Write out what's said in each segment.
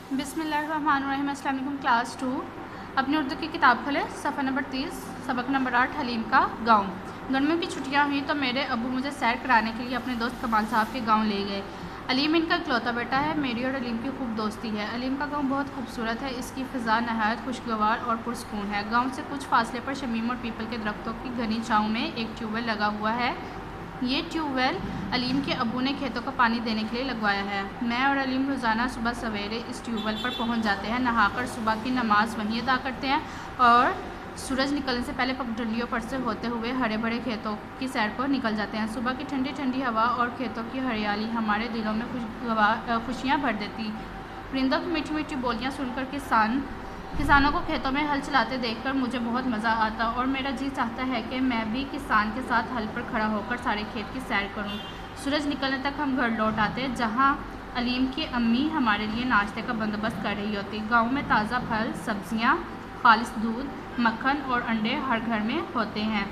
बिस्मिल्लाहिर्रहमानिर्रहीम। अस्सलाम वालेकुम। क्लास 2 अपनी उर्दू की किताब खोले, सफ़ा नंबर 30, सबक नंबर 8, हलीम का गाँव। गर्मियों की छुट्टियां हुई तो मेरे अब्बू मुझे सैर कराने के लिए अपने दोस्त कमाल साहब के गांव ले गए। अलीम इनका इकलौता बेटा है। मेरी और अलीम की खूब दोस्ती है। अलीम का गांव बहुत खूबसूरत है। इसकी फ़िज़ा नहायत खुशगवार और पुरसकून है। गांव से कुछ फासले पर शमीम और पीपल के दरख्तों की घनी छाँव में एक ट्यूबवेल लगा हुआ है। ये ट्यूबवेल अलीम के अब्बू ने खेतों को पानी देने के लिए लगवाया है। मैं और अलीम रोज़ाना सुबह सवेरे इस ट्यूबवेल पर पहुंच जाते हैं। नहाकर सुबह की नमाज़ वहीं अदा करते हैं और सूरज निकलने से पहले पगडंडियों पर से होते हुए हरे भरे खेतों की सैर पर निकल जाते हैं। सुबह की ठंडी ठंडी हवा और खेतों की हरियाली हमारे दिलों में खुशियाँ भर देती। परिंदों की मीठी मीठी बोलियाँ सुनकर किसानों को खेतों में हल चलाते देखकर मुझे बहुत मज़ा आता और मेरा जी चाहता है कि मैं भी किसान के साथ हल पर खड़ा होकर सारे खेत की सैर करूं। सूरज निकलने तक हम घर लौट आते, जहां अलीम की अम्मी हमारे लिए नाश्ते का बंदोबस्त कर रही होती। गांव में ताज़ा फल, सब्जियां, खालिस दूध, मक्खन और अंडे हर घर में होते हैं।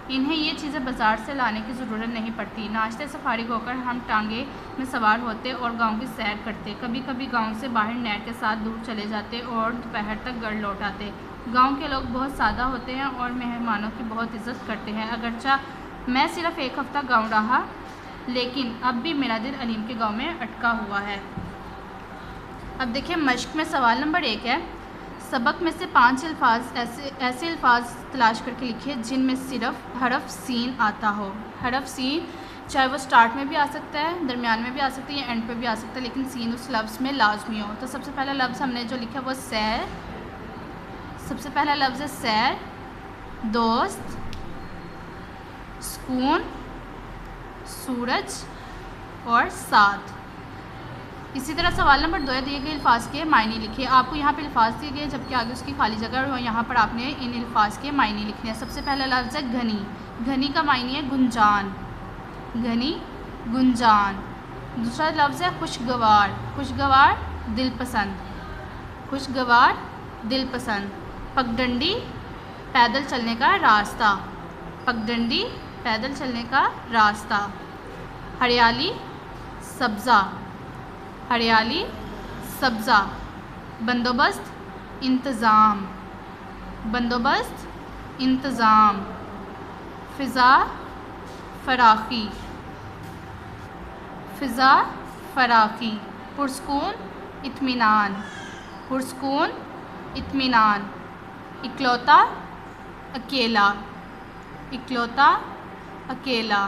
इन्हें ये चीज़ें बाज़ार से लाने की ज़रूरत नहीं पड़ती। नाश्ते से फारिग होकर हम टांगे में सवार होते और गांव की सैर करते। कभी कभी गांव से बाहर नहर के साथ दूर चले जाते और दोपहर तक घर लौट आते। गांव के लोग बहुत सादा होते हैं और मेहमानों की बहुत इज्जत करते हैं। अगरचा मैं सिर्फ एक हफ़्ता गाँव रहा, लेकिन अब भी मेरा दिल अलीम के गाँव में अटका हुआ है। अब देखिए, मश्क में सवाल नंबर 1 है, सबक में से 5 अल्फाज ऐसे अल्फाज तलाश करके लिखिए जिनमें सिर्फ हरफ सीन आता हो। हरफ सीन चाहे वो स्टार्ट में भी आ सकता है, दरमियान में भी आ सकता है या एंड पे भी आ सकता है, लेकिन सीन उस लफ्ज़ में लाजमी हो। तो सबसे पहला लफ्ज़ हमने जो लिखा वो सैर। सबसे पहला लफ्ज़ है सैर, दोस्त, सुकून, सूरज और साथ। इसी तरह सवाल नंबर 2 दिए गए अल्फाज के मायने लिखिए। आपको यहाँ पे अल्फाज दिए गए जबकि आगे उसकी खाली जगह और यहाँ पर आपने इन अल्फाज के मायने लिखने हैं। सबसे पहला लफ्ज़ है घनी। घनी का मायने है गुंजान। घनी, गुंजान। दूसरा लफ्ज़ है खुशगवार। खुशगवार, दिलपसंद। खुशगवार, दिलपसंद। पगडंडी, पैदल चलने का रास्ता। पगडंडी, पैदल चलने का रास्ता। हरियाली, सब्ज़ा। हरियाली, सब्ज़ा। बंदोबस्त, इंतज़ाम। बंदोबस्त, इंतज़ाम। फ़िज़ा, फ़राखी। फ़िज़ा, फ़राखी। पुरसकून, इत्मीनान। पुरसकून, इत्मीनान। इकलौता, अकेला। इकलौता, अकेला।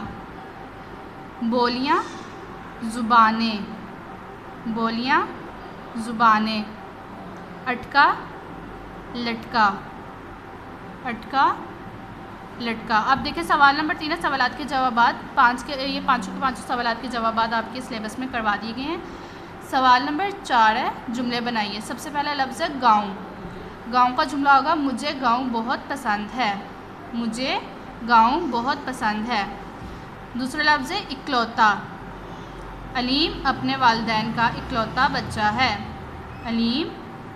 बोलियाँ, ज़ुबानें। बोलियाँ, ज़ुबानें। अटका, लटका। अटका, लटका। अब देखिए सवाल नंबर 3 है, सवालात के जवाबात। ये पाँचों के पाँचों सवालात के जवाबात आपके सिलेबस में करवा दिए गए हैं। सवाल नंबर 4 है, जुमले बनाइए। सबसे पहला लफ्ज़ है गाँव। गाँव का जुमला होगा, मुझे गाँव बहुत पसंद है। मुझे गाँव बहुत पसंद है। दूसरा लफ्ज़ है इकलौता। अलीम अपने वालिदैन का इकलौता बच्चा है। अलीम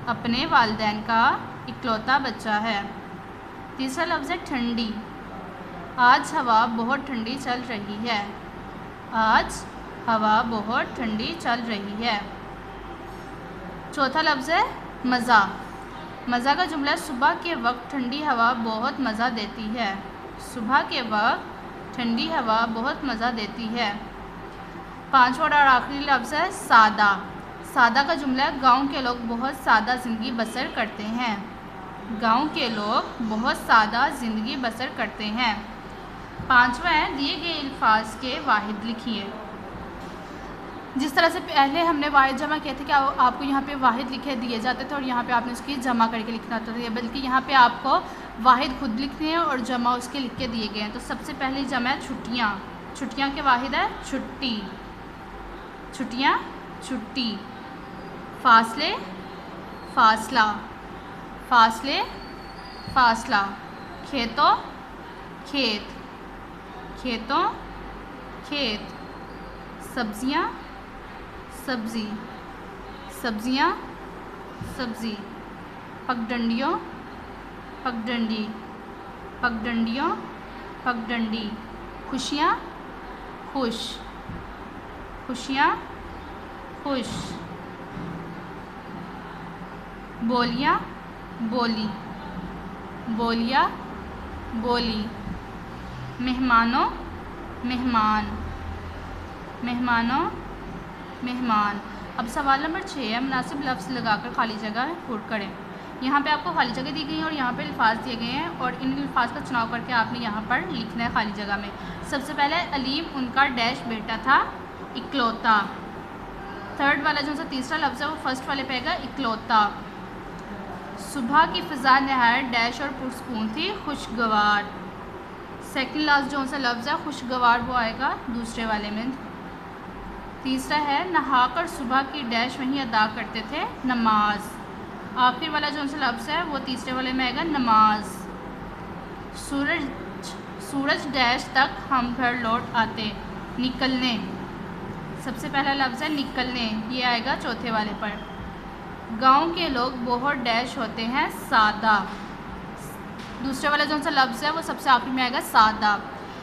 अपने वालिदैन का इकलौता बच्चा है। तीसरा लफ्ज़ है ठंडी। आज हवा बहुत ठंडी चल रही है। आज हवा बहुत ठंडी चल रही है। चौथा लफ्ज़ है मज़ा। मज़ा का जुमला, सुबह के वक्त ठंडी हवा बहुत मज़ा देती है। सुबह के वक्त ठंडी हवा बहुत मज़ा देती है। पांचवा और आखिरी लफ्ज़ है सादा। सादा का जुमला, गांव के लोग बहुत सादा ज़िंदगी बसर करते हैं। गांव के लोग बहुत सादा ज़िंदगी बसर करते हैं। पांचवा है, दिए गए अल्फाज के वाहिद लिखिए। जिस तरह से पहले हमने वाहिद जमा किए थे कि आपको यहाँ पे वाहिद लिखे दिए जाते थे और यहाँ पे आपने उसकी जमा करके लिखना होता था, बल्कि यहाँ पे आपको वाहिद खुद लिखने हैं और जमा उसके लिख के दिए गए हैं। तो सबसे पहले जमा है छुट्टियाँ। छुट्टियाँ के वाहिद है छुट्टी। छुट्टियाँ, छुट्टी। फासले, फासला। फासले, फासला। खेतों, खेत। खेतों, खेत। सब्जियाँ, सब्ज़ी। सब्जियाँ, सब्ज़ी। पगडंडियों, पगडंडी। पगडंडियों, पगडंडी। खुशियाँ, खुश। खुशियाँ, खुश। बोलियाँ बोली, बोलियाँ बोली। मेहमानों मेहमान, मेहमानों मेहमान। अब सवाल नंबर 6 है, मुनासिब लफ्ज़ लगाकर खाली जगह पुर करें। यहाँ पे आपको खाली जगह दी गई है और यहाँ पे अल्फाज दिए गए हैं और इन अल्फाज का चुनाव करके आपने यहाँ पर लिखना है खाली जगह में। सबसे पहले अलीम उनका डैश बेटा था इकलौता। थर्ड वाला जो सा तीसरा लफ्ज़ है वो फर्स्ट वाले पे आएगा इकलौता। सुबह की फ़िज़ा नहायत डैश और पुरस्कून थी खुशगवार। सेकंड लास्ट जो सा लफ्ज़ है खुशगवार वो आएगा दूसरे वाले में। तीसरा है नहाकर सुबह की डैश वहीं अदा करते थे नमाज। आखिर वाला जो सा लफ्ज़ है वो तीसरे वाले में आएगा नमाज। सूरज डैश तक हम घर लौट आते, निकलने। सबसे पहला लफ्ज़ है निकलने, ये आएगा चौथे वाले पर। गांव के लोग बहुत डैश होते हैं सादा। दूसरे वाला जो सा लफ्ज़ है वो सबसे आखिर में आएगा सादा।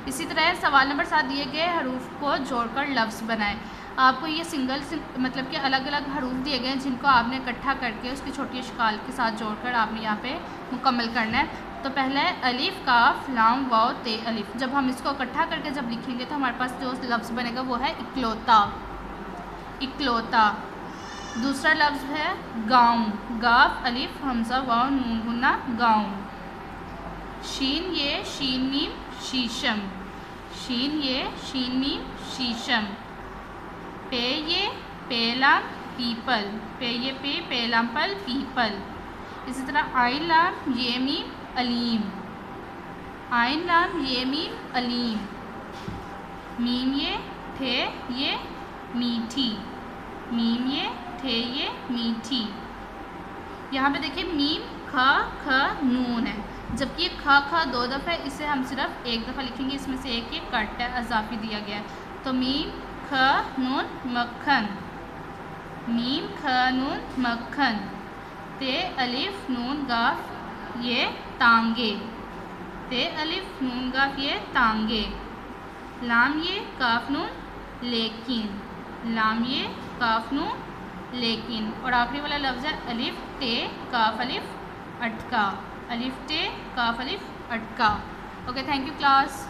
इसी तरह सवाल नंबर 7 दिए गए हरूफ को जोड़कर लफ्ज़ बनाएं। आपको ये सिंगल मतलब कि अलग अलग हरूफ दिए गए हैं जिनको आपने इकट्ठा करके उसकी छोटी अशकाल के साथ जोड़कर आपने यहाँ पे मुकम्मल करना है। तो पहला है अलिफ काफ लाम वाव ते अलिफ। जब हम इसको इकट्ठा करके जब लिखेंगे तो हमारे पास जो लफ्ज़ बनेगा वो है इकलौता, इकलौता। दूसरा लफ्ज़ है गाँव, गाफ अलिफ हमज़ा वाव नून गुन्ना गाँव। शीन ये शीन मीम शीशम, शीन ये शीन मीम शीशम। पे ये पेलाम पीपल, पे ये पेलाम पल पीपल। इसी तरह आइन लाम ये मीम अलीम, आइन लाम ये मीम अलीम। मीम ये ठे ये मीठी, मीम ये ठे ये मीठी। यहाँ पे देखिए मीम ख नून है, जबकि ये ख 2 दफ़ा है, इसे हम सिर्फ एक दफ़ा लिखेंगे। इसमें से एक ये कट है, अजाफी दिया गया है। तो मीम ख नून मक्खन, मीम ख नून मक्खन। ते अलिफ नून गाफ ये तांगे, ते अलिफ नून गाफ ये तांगे। लाम ये काफ नून लेकिन, लाम ये काफ नून लेकिन। और आखिरी वाला लफ्ज़ है अलिफ ते काफ अलिफ अटका, अलिफ ते काफ अलिफ अटका। Okay, thank you class.